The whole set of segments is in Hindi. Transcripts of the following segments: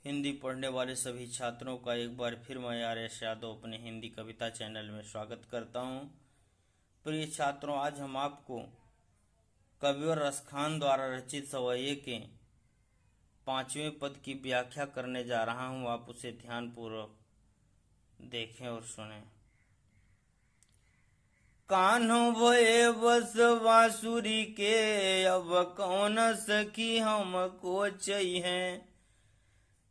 हिंदी पढ़ने वाले सभी छात्रों का एक बार फिर मैं आर्यश यादव अपने हिंदी कविता चैनल में स्वागत करता हूं। प्रिय छात्रों, आज हम आपको कविवर रसखान द्वारा रचित सवैये के 5वें पद की व्याख्या करने जा रहा हूं। आप उसे ध्यानपूर्वक देखें और सुनें। कान्हो भये बस बांसुरी के, अब कौन सखी हमको चाहिए।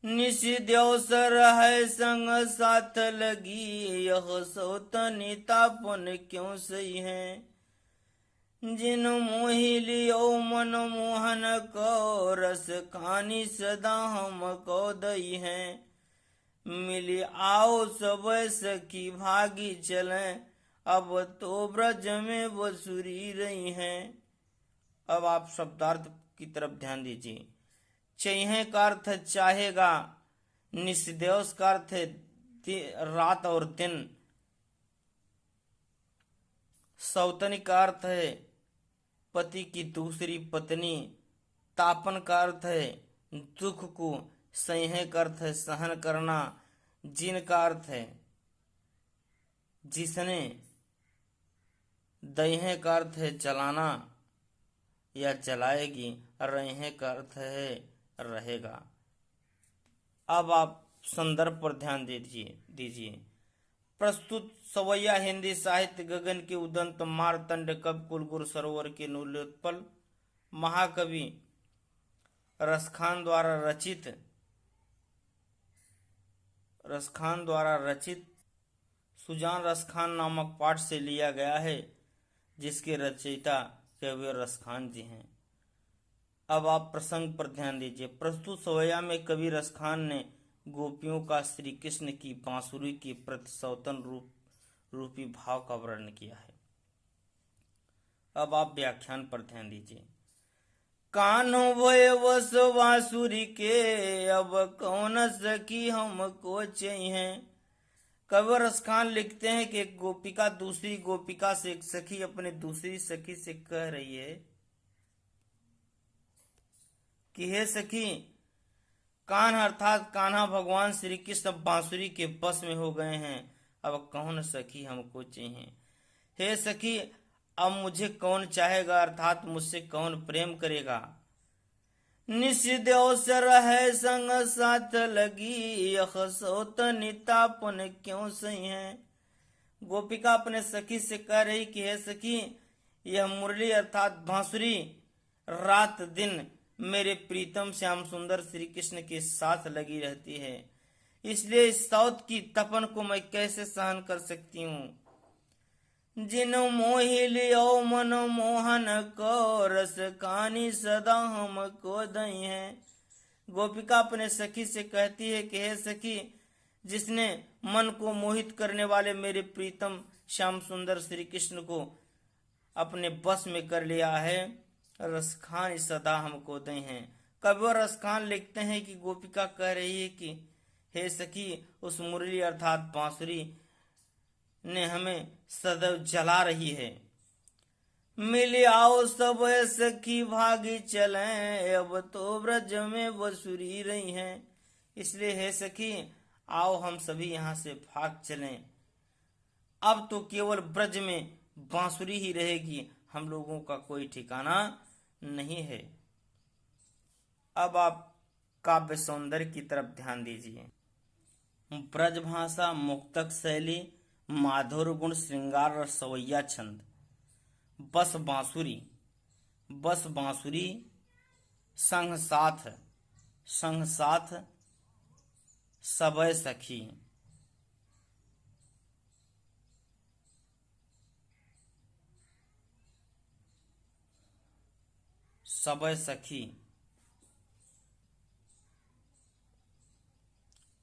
निश देवसर है संग साथ लगी, यह सौतनी तापन क्यों सही है। जिन मोहि लियो मन मोहन को, रस खानी सदा हमको दई है। मिली आओ सब सखी भागी चले, अब तो ब्रज में बसुरी रही हैं। अब आप शब्दार्थ की तरफ ध्यान दीजिए। चाहिए का अर्थ चाहेगा, निस्देवस का अर्थ रात और दिन, सौतनी का अर्थ है पति की दूसरी पत्नी, तापन का अर्थ है दुख को, सहे का अर्थ है सहन करना, जिन का अर्थ है जिसने, दहे का अर्थ है चलाना या चलाएगी, रहे का अर्थ है रहेगा। अब आप संदर्भ पर ध्यान दीजिए। प्रस्तुत सवैया हिंदी साहित्य गगन के उदंत मारतंड कवि कुलगुरु सरोवर के न्यूलोत्पल महाकवि रसखान द्वारा रचित सुजान रसखान नामक पाठ से लिया गया है, जिसके रचयिता कविवर रसखान जी हैं। अब आप प्रसंग पर ध्यान दीजिए। प्रस्तुत सवैया में कवि रसखान ने गोपियों का श्री कृष्ण की बांसुरी के प्रति सौतन रूपी भाव का वर्णन किया है। अब आप व्याख्यान पर ध्यान दीजिए। कान्हो भये बस बांसुरी के, अब कौन सखी हमको चाहिए। कविवर रसखान लिखते हैं कि एक गोपिका दूसरी गोपिका से, एक सखी अपने दूसरी सखी से कह रही है कि हे सखी, कान्हा अर्थात कान्हा भगवान श्री कृष्ण बांसुरी के बस में हो गए हैं, अब कौन सखी हमको चाहिए। हे सखी, अब मुझे कौन चाहेगा, अर्थात मुझसे कौन प्रेम करेगा। निश देवसर है संग साथ लगी, यह सौतनी तापन क्यों सही है। गोपिका अपने सखी से कह रही कि हे सखी, यह मुरली अर्थात बांसुरी रात दिन मेरे प्रीतम श्याम सुंदर श्री कृष्ण के साथ लगी रहती है, इसलिए इस सौत की तपन को मैं कैसे सहन कर सकती हूँ। जिन मोहि लियो मन मोहन को, रस खानी सदा हमको दई है। गोपिका अपने सखी से कहती है कि हे सखी, जिसने मन को मोहित करने वाले मेरे प्रीतम श्याम सुंदर श्री कृष्ण को अपने बस में कर लिया है, रसखान सदा हमको दे हैं। कविवर रसखान लिखते हैं कि गोपिका कह रही है कि हे सखी, उस मुरली अर्थात बांसुरी ने हमें सदैव जला रही है। मिल आओ सब सखी भागी चलें, अब तो ब्रज में बसुरी रही हैं। इसलिए हे सखी, आओ हम सभी यहाँ से भाग चलें, अब तो केवल ब्रज में बांसुरी ही रहेगी, हम लोगों का कोई ठिकाना नहीं है। अब आप काव्य सौंदर्य की तरफ ध्यान दीजिए। ब्रज भाषा, मुक्तक शैली, माधुर गुण, श्रृंगार रस, सवैया छंद। बस बांसुरी, संग साथ, सबय सखी।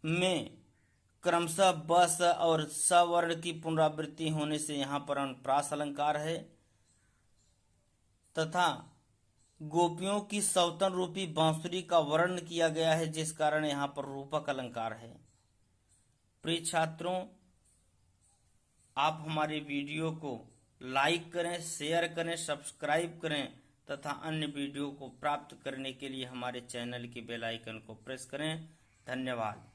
में क्रमशः बस और सवर्ण की पुनरावृत्ति होने से यहाँ पर अनुप्रास अलंकार है, तथा गोपियों की सौतन रूपी बांसुरी का वर्णन किया गया है, जिस कारण यहाँ पर रूपक अलंकार है। प्रिय छात्रों, आप हमारे वीडियो को लाइक करें, शेयर करें, सब्सक्राइब करें तथा अन्य वीडियो को प्राप्त करने के लिए हमारे चैनल के बेल आइकन को प्रेस करें। धन्यवाद।